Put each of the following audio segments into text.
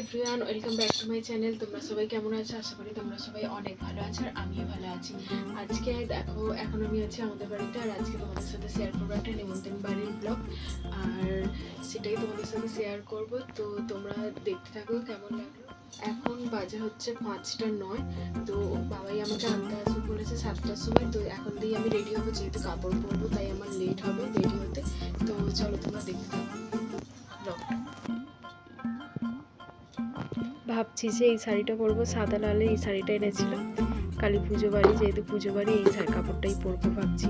Everyone, welcome back to my channel. তোমরা সবাই কেমন আছো? আশা করি তোমরা সবাই অনেক ভালো আছো আর আমিও ভালো আছি। আজকে দেখো, এখন আমি আছি আমাদের বাড়িতে, আর আজকে তোমাদের সাথে শেয়ার করবো একটা নিমন্ত্রণ বাড়ির ব্লগ, আর সেটাই তোমাদের সাথে শেয়ার করব। তো তোমরা দেখতে থাকো কেমন লাগলো। এখন বাজে হচ্ছে 5:09। তো বাবাই আমাকে আনতে আসবে বলেছে 7টার সময়। তো এখন দিয়ে আমি রেডি হবো, যেহেতু কাপড় পরবো তাই আমার লেট হবে রেডি হতে। তো চলো তোমরা দেখতে থাকো ব্লগটা। ভাবছি যে এই শাড়িটা পরবো, সাদা লালে এই শাড়িটা এনেছিলাম কালী পুজো বাড়ি, যেহেতু পুজো বাড়ি এই কাপড়টাই পরবো ভাবছি।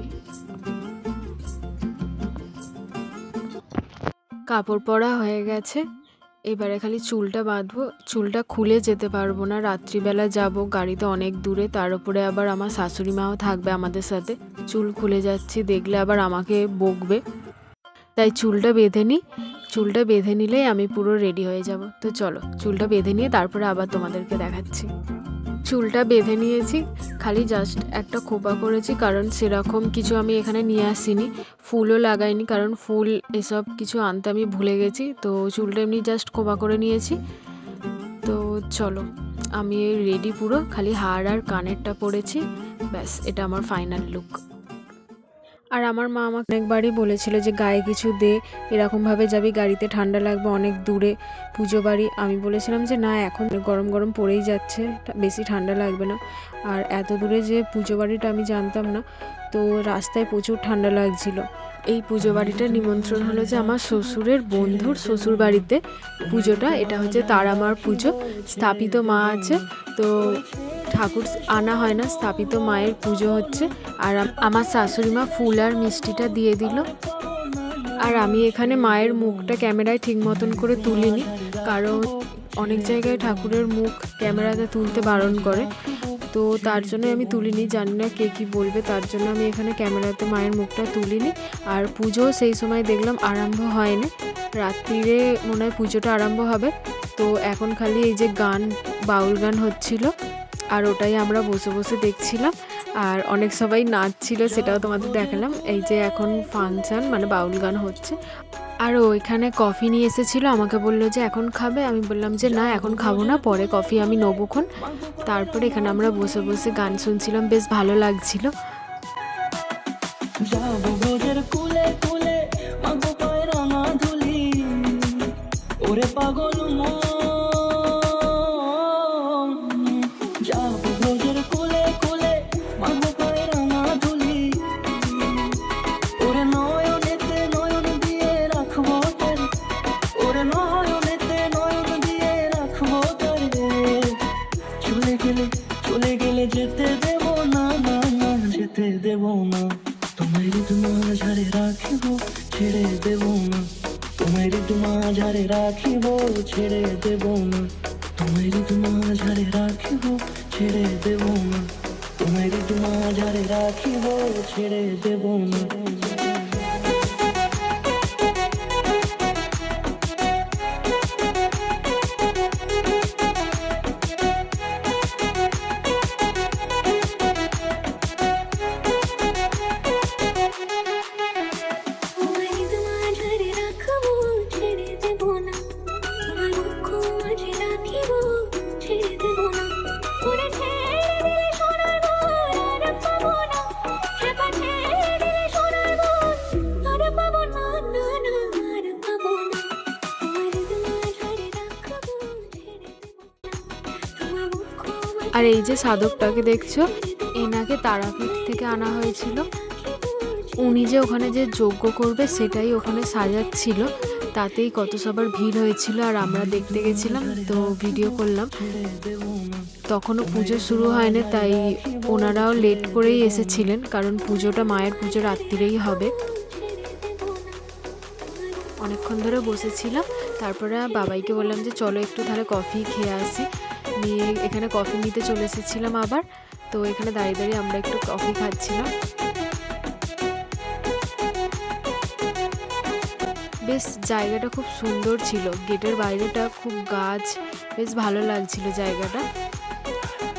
কাপড় পরা হয়ে গেছে, এবারে খালি চুলটা বাঁধবো। চুলটা খুলে যেতে পারবো না, রাত্রিবেলা যাব, গাড়িতে অনেক দূরে, তার উপরে আবার আমার শাশুড়ি মাও থাকবে আমাদের সাথে। চুল খুলে যাচ্ছি দেখলে আবার আমাকে বকবে, তাই চুলটা বেঁধে নিই। চুলটা বেঁধে নিলেই আমি পুরো রেডি হয়ে যাব। তো চলো চুলটা বেঁধে নিয়ে তারপরে আবার তোমাদেরকে দেখাচ্ছি। চুলটা বেঁধে নিয়েছি, খালি জাস্ট একটা খোপা করেছি, কারণ সেরকম কিছু আমি এখানে নিয়ে আসিনি, ফুলও লাগাইনি, কারণ ফুল এসব কিছু আনতে আমি ভুলে গেছি। তো চুলটা এমনি জাস্ট খোপা করে নিয়েছি। তো চলো আমি রেডি পুরো, খালি হার আর কানেরটা পরেছি, ব্যাস এটা আমার ফাইনাল লুক। আর আমার মা আমাকে অনেকবারই বলেছিল যে গায়ে কিছু দে, এরকমভাবে যাবি, গাড়িতে ঠান্ডা লাগবে, অনেক দূরে পুজো বাড়ি। আমি বলেছিলাম যে না, এখন গরম গরম পড়েই যাচ্ছে, বেশি ঠান্ডা লাগবে না। আর এত দূরে যে পুজো বাড়িটা আমি জানতাম না, তো রাস্তায় প্রচুর ঠান্ডা লাগছিল। এই পুজো বাড়িটার নিমন্ত্রণ হলো যে আমার শ্বশুরের বন্ধুর শ্বশুর বাড়িতে পুজোটা। এটা হচ্ছে তারামার পুজো, স্থাপিত মা আছে, তো ঠাকুর আনা হয় না, স্থাপিত মায়ের পুজো হচ্ছে। আর আমার শাশুড়ি মা ফুল আর মিষ্টিটা দিয়ে দিল। আর আমি এখানে মায়ের মুখটা ক্যামেরায় ঠিক মতন করে তুলিনি, কারণ অনেক জায়গায় ঠাকুরের মুখ ক্যামেরাতে তুলতে বারণ করে, তো তার জন্য আমি তুলিনি। জানি না কে কী বলবে, তার জন্য আমি এখানে ক্যামেরাতে মায়ের মুখটা তুলিনি। আর পুজো সেই সময় দেখলাম আরম্ভ হয়নি, রাত্রিরে মনে হয় পুজোটা আরম্ভ হবে। তো এখন খালি এই যে গান, বাউল গান হচ্ছিল, আর ওটাই আমরা বসে বসে দেখছিলাম। আর অনেক সবাই নাচছিল, সেটাও তোমাদের দেখালাম। এই যে এখন ফাংশন, মানে বাউল গান হচ্ছে। আর ওইখানে কফি নিয়ে এসেছিলো, আমাকে বললো যে এখন খাবে। আমি বললাম যে না, এখন খাবো না, পরে কফি আমি নেবোক্ষণ। তারপরে এখানে আমরা বসে বসে গান শুনছিলাম, বেশ ভালো লাগছিল। যেতে দেব না, না না যেতে দেব না, তোমার মাঝারে রাখিব, ছেড়ে দেব না, তোমার মাঝারে রাখিব, ছেড়ে দেব না, তোমার মাঝারে রাখিব, ছেড়ে দেব না, তোমার মাঝারে রাখিব, ছেড়ে দেব না। আর এই যে সাধকটাকে দেখছো, এনাকে তারাপীঠ থেকে আনা হয়েছিল। উনি যে ওখানে যে যজ্ঞ করবে সেটাই ওখানে সাজাচ্ছিল, তাতেই কত সবার ভিড় হয়েছিল। আর আমরা দেখতে গেছিলাম, তো ভিডিও করলাম। তখনও পুজো শুরু হয়নি, তাই ওনারাও লেট করেই এসেছিলেন, কারণ পুজোটা, মায়ের পুজো রাত্রিরেই হবে। অনেকক্ষণ ধরে বসেছিলাম, তারপরে বাবাইকে বললাম যে চলো একটু তাহলে কফি খেয়ে আসি, নিয়ে এখানে কফি নিতে চলে এসেছিলাম আবার। তো এখানে দাঁড়িয়ে দাঁড়িয়ে আমরা একটু কফি খাচ্ছিলাম। বেশ জায়গাটা খুব সুন্দর ছিল, গেটের বাইরেটা খুব গাছ, বেশ ভালো লাগছিল জায়গাটা।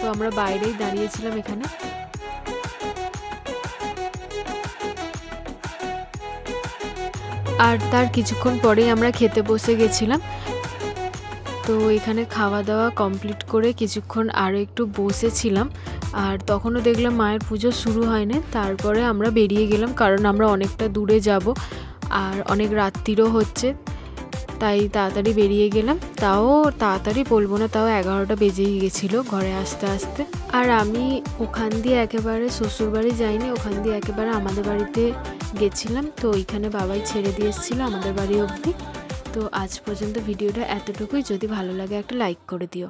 তো আমরা বাইরেই দাঁড়িয়েছিলাম এখানে। আর তার কিছুক্ষণ পরেই আমরা খেতে বসে গেছিলাম। তো এখানে খাওয়া দাওয়া কমপ্লিট করে কিছুক্ষণ আরও একটু বসেছিলাম, আর তখনও দেখলাম মায়ের পুজো শুরু হয়নি। তারপরে আমরা বেরিয়ে গেলাম, কারণ আমরা অনেকটা দূরে যাব আর অনেক রাত্রিরও হচ্ছে, তাই তাড়াতাড়ি বেরিয়ে গেলাম। তাও তাড়াতাড়ি বলবো না, তাও 11টা বেজেই গেছিলো ঘরে আসতে আসতে। আর আমি ওখান দিয়ে একেবারে শ্বশুরবাড়ি যাইনি, ওখান দিয়ে একেবারে আমাদের বাড়িতে গেছিলাম। তো ওইখানে বাবাই ছেড়ে দিয়ে এসেছিলো আমাদের বাড়ি অবধি। তো আজ পর্যন্ত ভিডিওটা এতটুকুই। যদি ভালো লাগে একটা লাইক করে দিও।